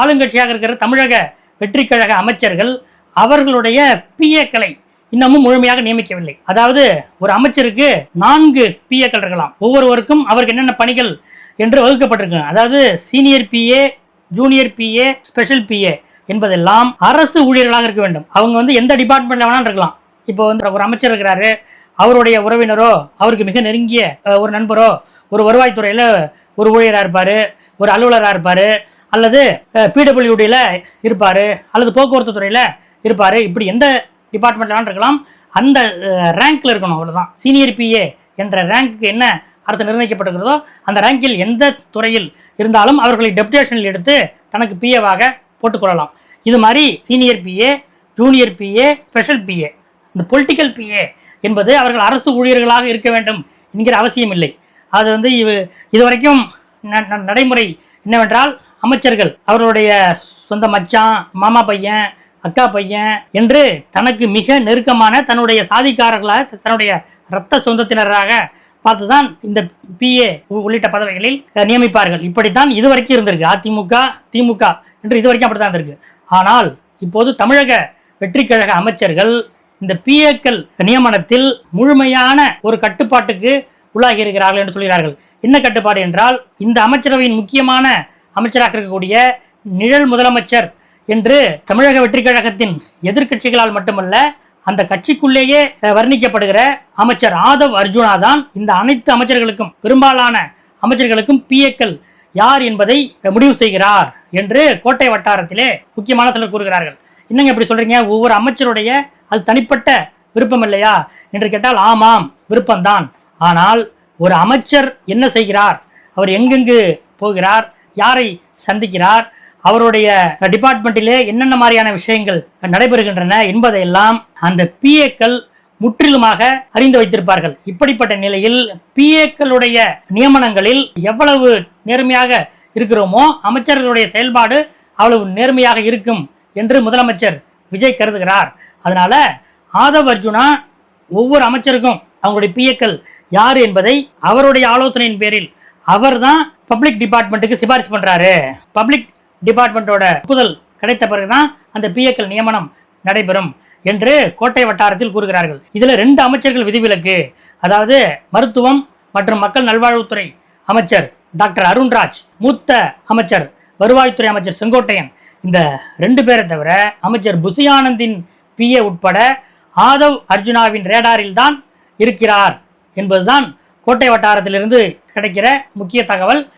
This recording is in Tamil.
ஆளுங்கட்சியாக இருக்கிற தமிழக வெற்றி கழக அமைச்சர்கள் அவர்களுடைய பிஏக்களை இன்னமும் முழுமையாக நியமிக்கவில்லை. அதாவது ஒரு அமைச்சருக்கு 4 பிஏக்கள் இருக்கலாம். ஒவ்வொருவருக்கும் அவருக்கு என்னென்ன பணிகள் என்று வகுக்கப்பட்டிருக்கு. அதாவது senior PA, junior PA, special PA என்பதெல்லாம் அரசு ஊழியர்களாக இருக்க வேண்டும். அவங்க எந்த டிபார்ட்மெண்ட்ல வேணாலும் இருக்கலாம். இப்போ ஒரு அமைச்சர் இருக்கிறாரு, அவருடைய உறவினரோ, அவருக்கு மிக நெருங்கிய ஒரு நண்பரோ ஒரு வருவாய்த்துறையில் ஒரு ஊழியராக இருப்பார், ஒரு அலுவலராக இருப்பார், அல்லது பிடபிள்யூடியில் இருப்பார், அல்லது போக்குவரத்து துறையில் இருப்பார். இப்படி எந்த டிபார்ட்மெண்ட்லாம் இருக்கலாம், அந்த ரேங்க்ல இருக்கணும். அவ்வளோதான். சீனியர் பிஏ என்ற ரேங்க்கு என்ன அரசு நிர்ணயிக்கப்பட்டிருக்கிறதோ அந்த ரேங்கில் எந்த துறையில் இருந்தாலும் அவர்களை டெபுடேஷனில் எடுத்து தனக்கு பிஏவாக போட்டுக்கொள்ளலாம். இது மாதிரி senior PA, junior PA, special PA, இந்த பொலிட்டிக்கல் பிஏ என்பது அவர்கள் அரசு ஊழியர்களாக இருக்க வேண்டும் என்கிற அவசியம் இல்லை. அது இதுவரைக்கும் நடைமுறை என்னவென்றால், அமைச்சர்கள் அவர்களுடைய சொந்த மச்சான், மாமா பையன், அக்கா பையன் என்று தனக்கு மிக நெருக்கமான தன்னுடைய சாதிக்காரர்களாக, தன்னுடைய இரத்த சொந்தத்தினராக பார்த்துதான் இந்த பிஏ உள்ளிட்ட பதவிகளில் நியமிப்பார்கள். இப்படித்தான் இதுவரைக்கும் இருந்திருக்கு. அதிமுக, திமுக என்று இதுவரைக்கும் அப்படித்தான் இருந்திருக்கு. ஆனால் இப்போது தமிழக வெற்றி கழக அமைச்சர்கள் இந்த பிஏக்கள் நியமனத்தில் முழுமையான ஒரு கட்டுப்பாட்டுக்கு உள்ளாகி இருக்கிறார்கள் என்று சொல்கிறார்கள். என்ன கட்டுப்பாடு என்றால், இந்த அமைச்சரவையின் முக்கியமான அமைச்சராக இருக்கக்கூடிய நிழல் முதலமைச்சர் என்று தமிழக வெற்றி கழகத்தின் எதிர்க்கட்சிகளால் மட்டுமல்ல, அந்த கட்சிக்குள்ளேயே வர்ணிக்கப்படுகிற அமைச்சர் ஆதவ் அர்ஜுனா தான் இந்த அனைத்து அமைச்சர்களுக்கும், பெரும்பாலான அமைச்சர்களுக்கும் பிஏக்கள் யார் என்பதை முடிவு செய்கிறார் என்று கோட்டை வட்டாரத்திலே முக்கியமான சிலர் கூறுகிறார்கள். என்னங்க இப்படி சொல்றீங்க? ஒவ்வொரு அமைச்சருடைய அது தனிப்பட்ட விருப்பம் இல்லையா என்று கேட்டால், ஆமாம், விருப்பம்தான். ஆனால் ஒரு அமைச்சர் என்ன செய்கிறார், அவர் எங்கெங்கு போகிறார், யாரை சந்திக்கிறார், அவருடைய டிபார்ட்மெண்ட்டிலே என்னென்ன மாதிரியான விஷயங்கள் நடைபெறுகின்றன என்பதையெல்லாம் அந்த பிஏக்கள் முற்றிலுமாக அறிந்து வைத்திருப்பார்கள். இப்படிப்பட்ட நிலையில் பிஏக்களுடைய நியமனங்களில் எவ்வளவு நேர்மையாக இருக்கிறோமோ அமைச்சர்களுடைய செயல்பாடு அவ்வளவு நேர்மையாக இருக்கும் என்று முதலமைச்சர் விஜய் கருதுகிறார். அதனால ஆதவ் அர்ஜுனா ஒவ்வொரு அமைச்சருக்கும் அவங்களுடைய பிஏக்கள் யார் என்பதை அவருடைய ஆலோசனையின் பேரில் அவர் தான் பப்ளிக் டிபார்ட்மெண்ட்டுக்கு சிபாரிசு பண்றாரு. பப்ளிக் டிபார்ட்மெண்ட்டோட ஒப்புதல் கிடைத்த பிறகுதான் அந்த பிஏக்கள் நியமனம் நடைபெறும் என்று கோட்டை வட்டாரத்தில் கூறுகிறார்கள். இதுல 2 அமைச்சர்கள் விதிவிலக்கு. அதாவது மருத்துவம் மற்றும் மக்கள் நல்வாழ்வுத்துறை அமைச்சர் டாக்டர் அருண்ராஜ், மூத்த அமைச்சர் வருவாய்த்துறை அமைச்சர் செங்கோட்டையன், இந்த 2 பேரை தவிர அமைச்சர் புசி ஆனந்தின் பிஏ உட்பட ஆதவ் அர்ஜுனாவின் ரேடாரில் தான் இருக்கிறார் என்பதுதான் கோட்டை வட்டாரத்திலிருந்து கிடைக்கிற முக்கிய தகவல்.